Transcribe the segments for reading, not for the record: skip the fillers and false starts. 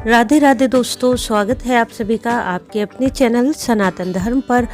राधे राधे दोस्तों, स्वागत है आप सभी का आपके अपने चैनल सनातन धर्म पर।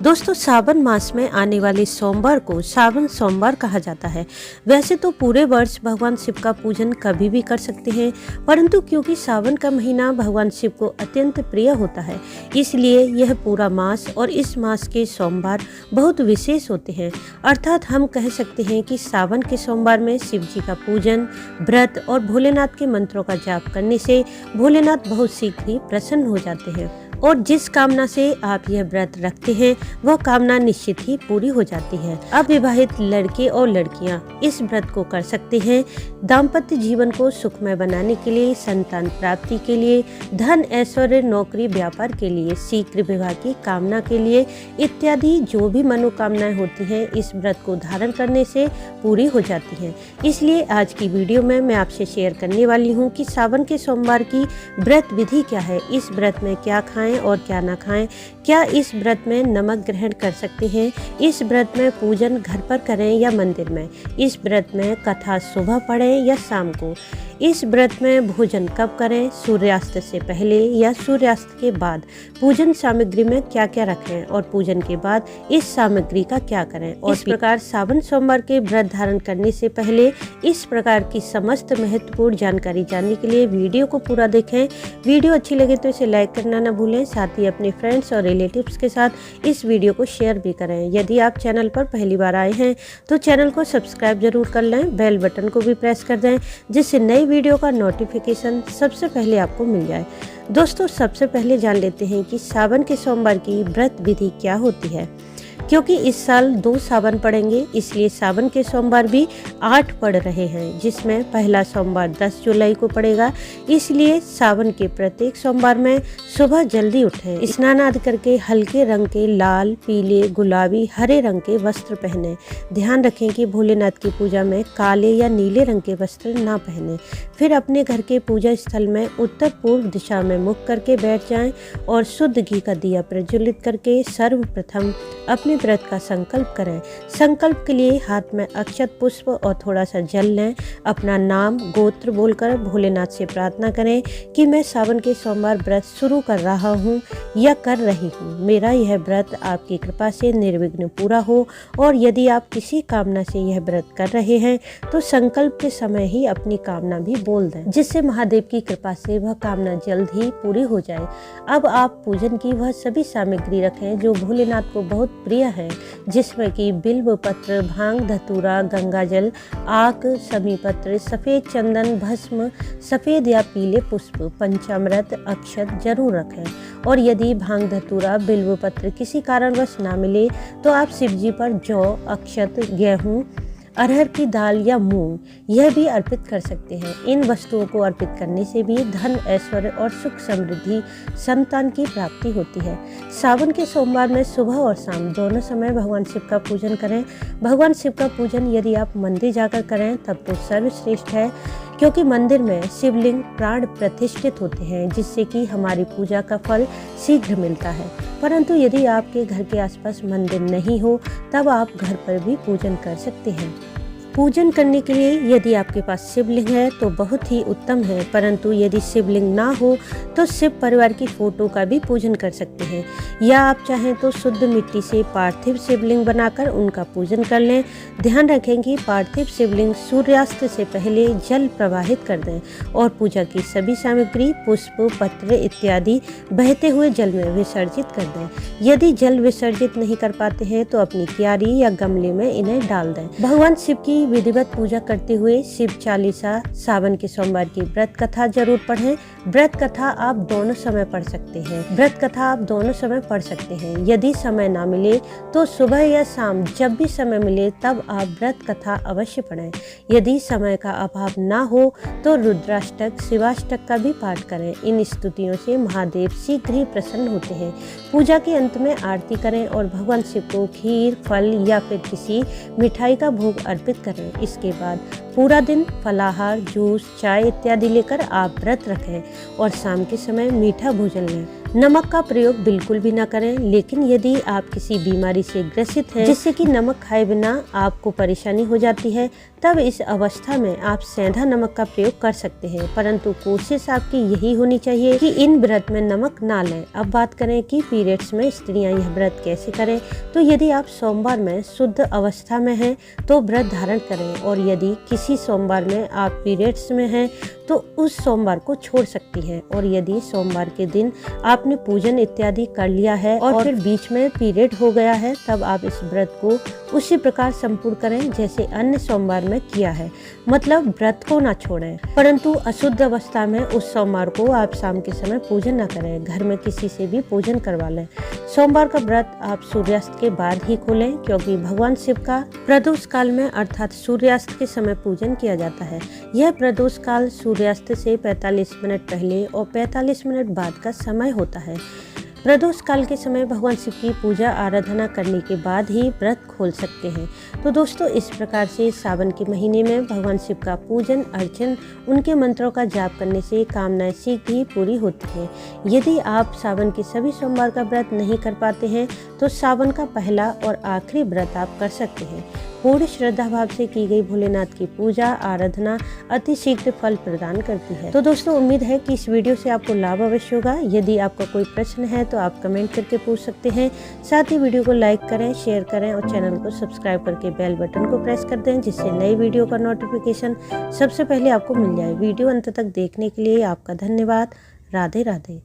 दोस्तों, सावन मास में आने वाले सोमवार को सावन सोमवार कहा जाता है। वैसे तो पूरे वर्ष भगवान शिव का पूजन कभी भी कर सकते हैं, परंतु क्योंकि सावन का महीना भगवान शिव को अत्यंत प्रिय होता है, इसलिए यह पूरा मास और इस मास के सोमवार बहुत विशेष होते हैं। अर्थात हम कह सकते हैं कि सावन के सोमवार में शिव जी का पूजन, व्रत और भोलेनाथ के मंत्रों का जाप करने से भोलेनाथ बहुत शीघ्र ही प्रसन्न हो जाते हैं और जिस कामना से आप यह व्रत रखते हैं वह कामना निश्चित ही पूरी हो जाती है। अविवाहित लड़के और लड़कियां इस व्रत को कर सकते हैं। दाम्पत्य जीवन को सुखमय बनाने के लिए, संतान प्राप्ति के लिए, धन ऐश्वर्य नौकरी व्यापार के लिए, शीघ्र विवाह की कामना के लिए इत्यादि जो भी मनोकामनाएं होती हैं इस व्रत को धारण करने से पूरी हो जाती हैं। इसलिए आज की वीडियो में मैं आपसे शेयर करने वाली हूँ कि सावन के सोमवार की व्रत विधि क्या है, इस व्रत में क्या खाएं और क्या ना खाएं, क्या इस व्रत में नमक ग्रहण कर सकते हैं, इस व्रत में पूजन घर पर करें या मंदिर में, इस व्रत में कथा सुबह पढ़ें या शाम को, इस व्रत में भोजन कब करें, सूर्यास्त से पहले या सूर्यास्त के बाद, पूजन सामग्री में क्या क्या रखें और पूजन के बाद इस सामग्री का क्या करें। और इस प्रकार सावन सोमवार के व्रत धारण करने से पहले इस प्रकार की समस्त महत्वपूर्ण जानकारी जानने के लिए वीडियो को पूरा देखें। वीडियो अच्छी लगे तो इसे लाइक करना न भूलें, साथ ही अपने फ्रेंड्स और रिलेटिव्स के साथ इस वीडियो को शेयर भी करें। यदि आप चैनल पर पहली बार आए हैं तो चैनल को सब्सक्राइब जरूर कर लें, बेल बटन को भी प्रेस कर दें जिससे नई वीडियो का नोटिफिकेशन सबसे पहले आपको मिल जाए। दोस्तों, सबसे पहले जान लेते हैं कि सावन के सोमवार की व्रत विधि क्या होती है। क्योंकि इस साल 2 सावन पड़ेंगे, इसलिए सावन के सोमवार भी 8 पड़ रहे हैं, जिसमें पहला सोमवार 10 जुलाई को पड़ेगा। इसलिए सावन के प्रत्येक सोमवार में सुबह जल्दी उठें, स्नान आदि करके हल्के रंग के लाल, पीले, गुलाबी, हरे रंग के वस्त्र पहने। ध्यान रखें कि भोलेनाथ की पूजा में काले या नीले रंग के वस्त्र ना पहने। फिर अपने घर के पूजा स्थल में उत्तर पूर्व दिशा में मुख करके बैठ जाएं और शुद्ध घी का दिया प्रज्वलित करके सर्वप्रथम अपने व्रत का संकल्प करें। संकल्प के लिए हाथ में अक्षत पुष्प और थोड़ा सा जल लें। अपना नाम गोत्र बोलकर भोलेनाथ से प्रार्थना करें कि मैं सावन के सोमवार व्रत शुरू कर रहा हूँ या कर रही हूँ। मेरा यह व्रत आपकी कृपा से निर्विघ्न पूरा हो। और यदि आप किसी कामना से यह व्रत कर रहे हैं तो संकल्प के समय ही अपनी कामना भी बोल दें, जिससे महादेव की कृपा से वह कामना जल्द ही पूरी हो जाए। अब आप पूजन की वह सभी सामग्री रखें जो भोलेनाथ को बहुत प्रिय है, जिसमें कि बिल्व पत्र, भांग, धतूरा, गंगाजल, आक, समी पत्र, सफेद चंदन, भस्म, सफेद या पीले पुष्प, पंचामृत, अक्षत जरूर रखें। और यदि भांग, धतूरा, बिल्व पत्र किसी कारणवश ना मिले तो आप शिवजी पर जौ, अक्षत, गेहूं, अरहर की दाल या मूंग यह भी अर्पित कर सकते हैं। इन वस्तुओं को अर्पित करने से भी धन, ऐश्वर्य और सुख समृद्धि, संतान की प्राप्ति होती है। सावन के सोमवार में सुबह और शाम दोनों समय भगवान शिव का पूजन करें। भगवान शिव का पूजन यदि आप मंदिर जाकर करें तब तो सर्वश्रेष्ठ है, क्योंकि मंदिर में शिवलिंग प्राण प्रतिष्ठित होते हैं, जिससे कि हमारी पूजा का फल शीघ्र मिलता है। परंतु यदि आपके घर के आसपास मंदिर नहीं हो तब आप घर पर भी पूजन कर सकते हैं। पूजन करने के लिए यदि आपके पास शिवलिंग है तो बहुत ही उत्तम है, परंतु यदि शिवलिंग ना हो तो शिव परिवार की फोटो का भी पूजन कर सकते हैं, या आप चाहें तो शुद्ध मिट्टी से पार्थिव शिवलिंग बनाकर उनका पूजन कर लें। ध्यान रखें कि पार्थिव शिवलिंग सूर्यास्त से पहले जल प्रवाहित कर दें और पूजा की सभी सामग्री, पुष्प, पत्र इत्यादि बहते हुए जल में विसर्जित कर दें। यदि जल विसर्जित नहीं कर पाते हैं तो अपनी क्यारी या गमले में इन्हें डाल दें। भगवान शिव की विधिवत पूजा करते हुए शिव चालीसा, सावन के सोमवार की व्रत कथा जरूर पढ़ें। व्रत कथा आप दोनों समय पढ़ सकते हैं। व्रत कथा आप दोनों समय पढ़ सकते हैं। यदि समय ना मिले तो सुबह या शाम जब भी समय मिले तब आप व्रत कथा अवश्य पढ़ें। यदि समय का अभाव ना हो तो रुद्राष्टक, शिवाष्टक का भी पाठ करें। इन स्तुतियों से महादेव शीघ्र ही प्रसन्न होते हैं। पूजा के अंत में आरती करें और भगवान शिव को खीर, फल या फिर किसी मिठाई का भोग अर्पित करें। इसके बाद पूरा दिन फलाहार, जूस, चाय इत्यादि लेकर आप व्रत रखें और शाम के समय मीठा भोजन लें। नमक का प्रयोग बिल्कुल भी ना करें। लेकिन यदि आप किसी बीमारी से ग्रसित हैं जिससे कि नमक खाए बिना आपको परेशानी हो जाती है, तब इस अवस्था में आप सेंधा नमक का प्रयोग कर सकते हैं। परंतु कोशिश आपकी यही होनी चाहिए कि इन व्रत में नमक ना लें। अब बात करें कि पीरियड्स में स्त्रियां यह व्रत कैसे करें, तो यदि आप सोमवार में शुद्ध अवस्था में हैं तो व्रत धारण करें, और यदि किसी सोमवार में आप पीरियड्स में हैं तो उस सोमवार को छोड़ सकती हैं। और यदि सोमवार के दिन आपने पूजन इत्यादि कर लिया है और फिर बीच में पीरियड हो गया है, तब आप इस व्रत को उसी प्रकार संपूर्ण करें जैसे अन्य सोमवार में किया है। मतलब व्रत को ना छोड़ें, परंतु अशुद्ध अवस्था में उस सोमवार को आप शाम के समय पूजन ना करें, घर में किसी से भी पूजन करवा लें। सोमवार का व्रत आप सूर्यास्त के बाद ही खोलें, क्योंकि भगवान शिव का प्रदोष काल में अर्थात सूर्यास्त के समय पूजन किया जाता है। यह प्रदोष काल सूर्यास्त से 45 मिनट पहले और 45 मिनट बाद का समय होता है। प्रदोष काल के समय भगवान शिव की पूजा आराधना करने के बाद ही व्रत खोल सकते हैं। तो दोस्तों, इस प्रकार से सावन के महीने में भगवान शिव का पूजन अर्चन, उनके मंत्रों का जाप करने से कामनाएं शीघ्र ही पूरी होती हैं। यदि आप सावन के सभी सोमवार का व्रत नहीं कर पाते हैं तो सावन का पहला और आखिरी व्रत आप कर सकते हैं। पूर्ण श्रद्धा भाव से की गई भोलेनाथ की पूजा आराधना अति शीघ्र फल प्रदान करती है। तो दोस्तों, उम्मीद है कि इस वीडियो से आपको लाभ अवश्य होगा। यदि आपका कोई प्रश्न है तो आप कमेंट करके पूछ सकते हैं। साथ ही वीडियो को लाइक करें, शेयर करें और चैनल को सब्सक्राइब करके बेल बटन को प्रेस कर दें, जिससे नई वीडियो का नोटिफिकेशन सबसे पहले आपको मिल जाए। वीडियो अंत तक देखने के लिए आपका धन्यवाद। राधे राधे।